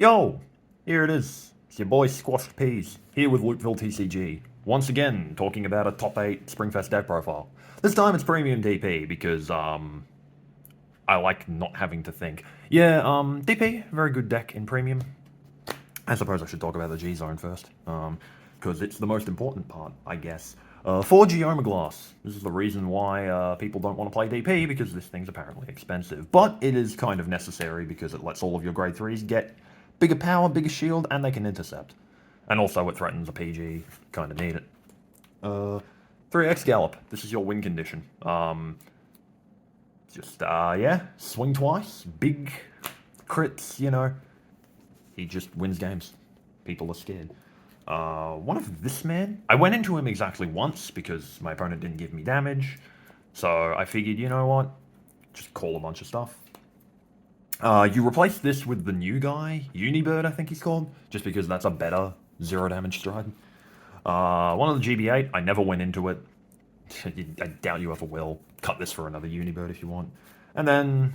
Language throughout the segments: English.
Yo, here it is. It's your boy Squashed Peas, here with Lukeville TCG. Once again, talking about a top 8 Springfest deck profile. This time it's premium DP because, I like not having to think. Yeah, DP, very good deck in premium. I suppose I should talk about the G zone first, because it's the most important part, I guess. 4 Geoma Glass. This is the reason why people don't want to play DP, because this thing's apparently expensive. But it is kind of necessary because it lets all of your grade 3s get bigger power, bigger shield, and they can intercept. And also it threatens a PG, kind of need it. 3x Gallop. This is your win condition. Yeah, swing twice, big crits, you know. He just wins games. People are scared. One of this man, I went into him exactly once because my opponent didn't give me damage. So I figured, you know what, just call a bunch of stuff. You replace this with the new guy, Unibird I think he's called, just because that's a better 0 damage stride. One of the GB8, I never went into it. I doubt you ever will. Cut this for another Unibird if you want. And then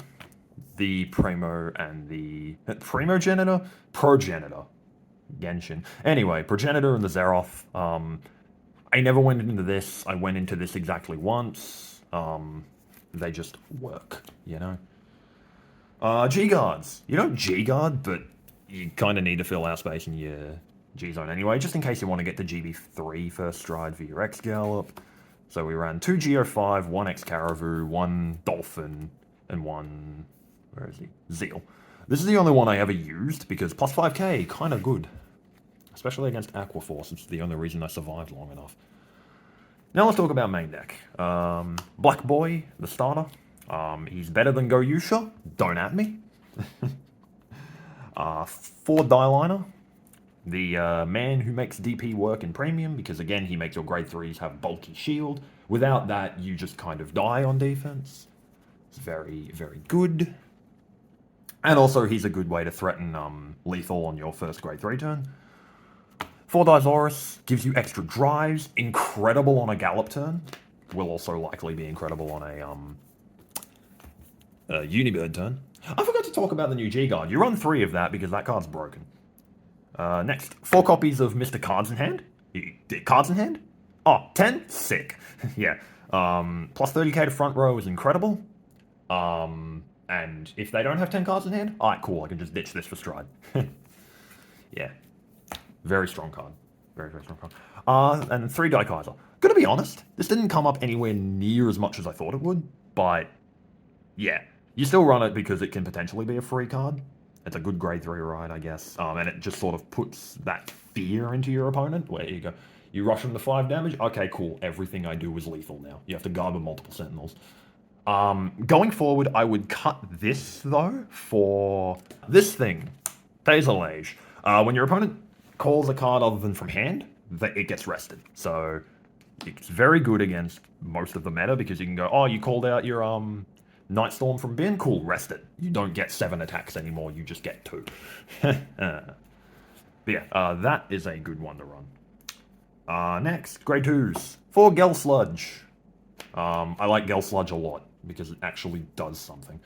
the Primo and the Primogenitor? Progenitor. Genshin. Anyway, Progenitor and the Zeroth. I never went into this. I went into this exactly once. They just work, you know? G-Guards. You don't G-Guard, but you kind of need to fill out space in your G-Zone anyway, just in case you want to get to GB3 first stride for your X-Gallop. So we ran 2 Geo5, 1 X-Caravu, 1 Dolphin, and 1... where is he? Zeal. This is the only one I ever used, because plus 5k, kind of good. Especially against Aquaforce, it's the only reason I survived long enough. Now let's talk about main deck. Black Boy, the starter. He's better than Goyusha, don't at me. 4 Dieliner. The man who makes DP work in premium, because again, he makes your grade 3s have bulky shield. Without that, you just kind of die on defense. It's very, very good. And also, he's a good way to threaten lethal on your first grade 3 turn. 4 Dizaurus gives you extra drives, incredible on a Gallop turn. Will also likely be incredible on a Unibird turn. I forgot to talk about the new G-Guard. You run 3 of that because that card's broken. Next, 4 copies of Mr. Cards in Hand. Cards in Hand? Oh, 10? Sick. Yeah. Plus 30k to front row is incredible. And if they don't have 10 cards in hand, alright, cool, I can just ditch this for stride. Yeah. Very strong card. Very, very strong card. And 3 Daikaiser. Gonna be honest, this didn't come up anywhere near as much as I thought it would, but yeah. You still run it because it can potentially be a free card. It's a good grade 3 ride, I guess. And it just sort of puts that fear into your opponent, where you go, you rush them to 5 damage, okay, cool, everything I do is lethal now. You have to guard with multiple sentinels. Going forward, I would cut this, though, for this thing, Taserlage. When your opponent calls a card other than from hand, it gets rested. So, it's very good against most of the meta, because you can go, oh, you called out your, Nightstorm from bin? Cool, rest it. You don't get 7 attacks anymore, you just get 2. But yeah, that is a good one to run. Next, grade 2s. 4 Gel Sludge. I like Gel Sludge a lot, because it actually does something.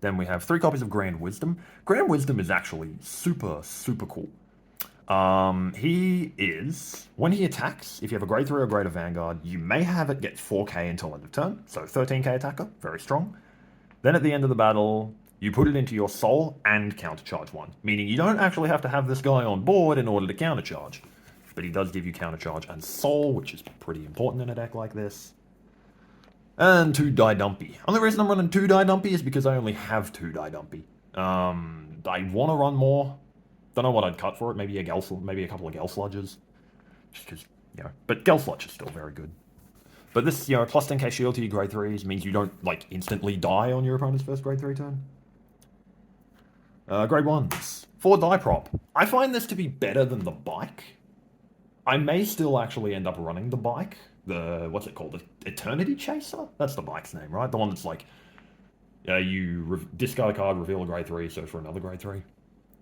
Then we have 3 copies of Grand Wisdom. Grand Wisdom is actually super, super cool. He is, when he attacks, if you have a grade 3 or greater Vanguard, you may have it get 4k until end of turn, so 13k attacker, very strong. Then at the end of the battle, you put it into your soul and countercharge 1, meaning you don't actually have to have this guy on board in order to countercharge. But he does give you countercharge and soul, which is pretty important in a deck like this. And 2 Die Dumpy. Only reason I'm running 2 Die Dumpy is because I only have 2 Die Dumpy. I want to run more. Don't know what I'd cut for it. Maybe a couple of Gel Sludges. Just because, you know. But Gel Sludge is still very good. But this, you know, plus 10k shield to your grade 3s means you don't, like, instantly die on your opponent's first grade 3 turn. Grade 1s. 4 Die Prop. I find this to be better than the bike. I may still actually end up running the bike. What's it called? The Eternity Chaser? That's the bike's name, right? The one that's like, you discard a card, reveal a grade 3, search for another grade 3.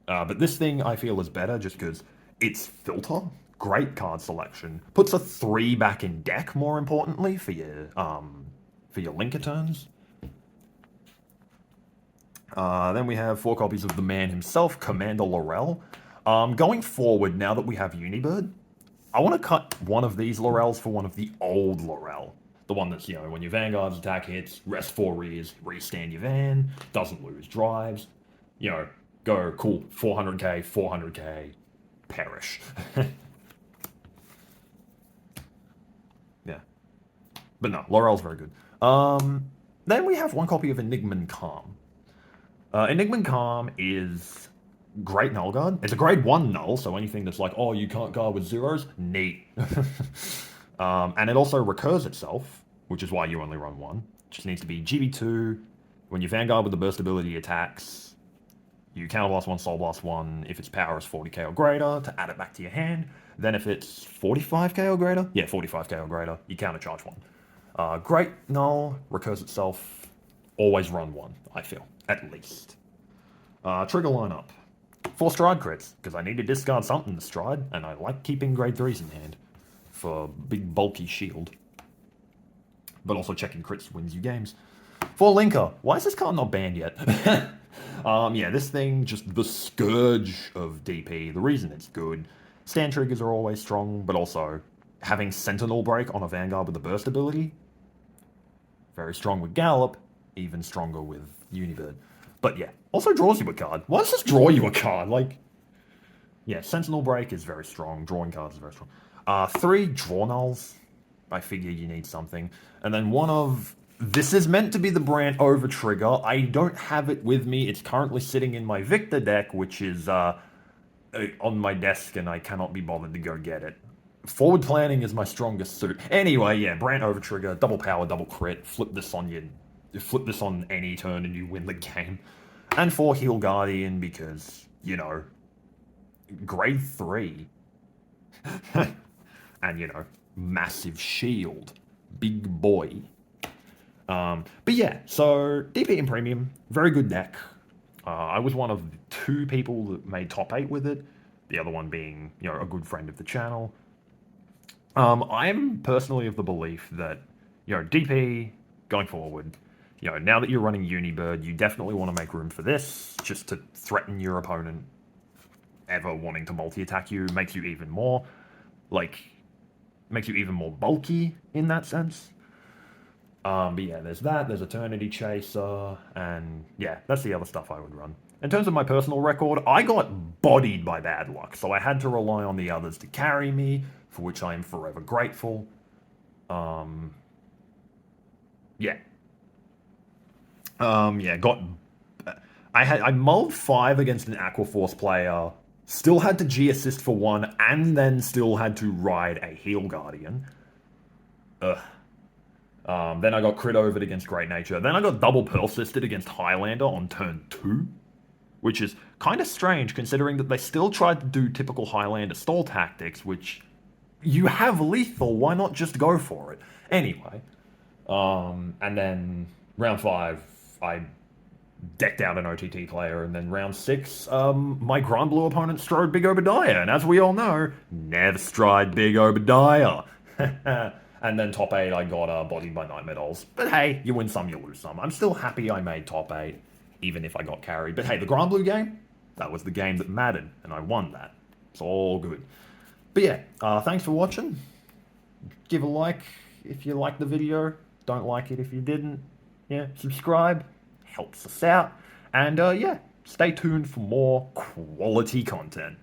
But this thing I feel is better just because it's filter, great card selection, puts a 3 back in deck more importantly for your linker turns. Then we have 4 copies of the man himself, Commander Laurel. Going forward, now that we have Unibird, I want to cut one of these Laurels for one of the old Laurel. The one that's, when your Vanguard's attack hits, rest 4 rears, restand your van, doesn't lose drives. Go, cool, 400k, 400k, perish. Yeah. But no, Laurel's very good. Then we have 1 copy of Enigman Calm. Enigman Calm is great null guard. It's a grade 1 null, so anything that's like, oh, you can't guard with zeros, neat. And it also recurs itself, which is why you only run 1. It just needs to be GB2. When you Vanguard with the burst ability attacks, you counterblast 1, soul blast 1 if its power is 40k or greater to add it back to your hand. Then if it's 45k or greater, 45k or greater, you countercharge 1. Great null, recurs itself, always run 1, I feel, at least. Trigger lineup. 4 stride crits, because I need to discard something to stride, and I like keeping grade 3s in hand for big bulky shield. But also checking crits wins you games. 4 linker. Why is this card not banned yet? This thing, just the scourge of DP. The reason it's good. Stand triggers are always strong, but also having Sentinel Break on a Vanguard with the burst ability. Very strong with Gallop, even stronger with Unibird. But yeah, also draws you a card. Why does this draw you a card? Sentinel Break is very strong. Drawing cards is very strong. 3 draw nulls. I figure you need something. And then one of... This is meant to be the Brant Over Trigger. I don't have it with me. It's currently sitting in my Victor deck, which is on my desk, and I cannot be bothered to go get it. Forward planning is my strongest suit. Anyway, yeah, Brant Over Trigger, double power, double crit. Flip this on any turn and you win the game. And 4 Heal Guardian because, grade 3. And, massive shield. Big boy. But yeah, so DP in Premium, very good deck. I was one of 2 people that made top 8 with it. The other one being, a good friend of the channel. I'm personally of the belief that, DP going forward, now that you're running Unibird, you definitely want to make room for this, just to threaten your opponent ever wanting to multi-attack you, makes you even more bulky in that sense. But yeah, there's that, there's Eternity Chaser, and yeah, that's the other stuff I would run. In terms of my personal record, I got bodied by bad luck, so I had to rely on the others to carry me, for which I am forever grateful. I mulled 5 against an Aquaforce player, still had to G-assist for 1, and then still had to ride a Heal Guardian. Ugh. Then I got crit overed against Great Nature. Then I got double Persisted against Highlander on turn 2, which is kind of strange considering that they still tried to do typical Highlander stall tactics, which you have lethal, why not just go for it? Anyway, and then round 5, I decked out an OTT player, and then round 6, my Grand Blue opponent strode Big Obadiah, and as we all know, never stride Big Obadiah. And then top 8, I got bodied by Nightmare Dolls. But hey, you win some, you lose some. I'm still happy I made top 8, even if I got carried. But hey, the Grand Blue game, that was the game that mattered, and I won that. It's all good. But yeah, thanks for watching. Give a like if you liked the video. Don't like it if you didn't. Yeah, subscribe. Helps us out. And yeah, stay tuned for more quality content.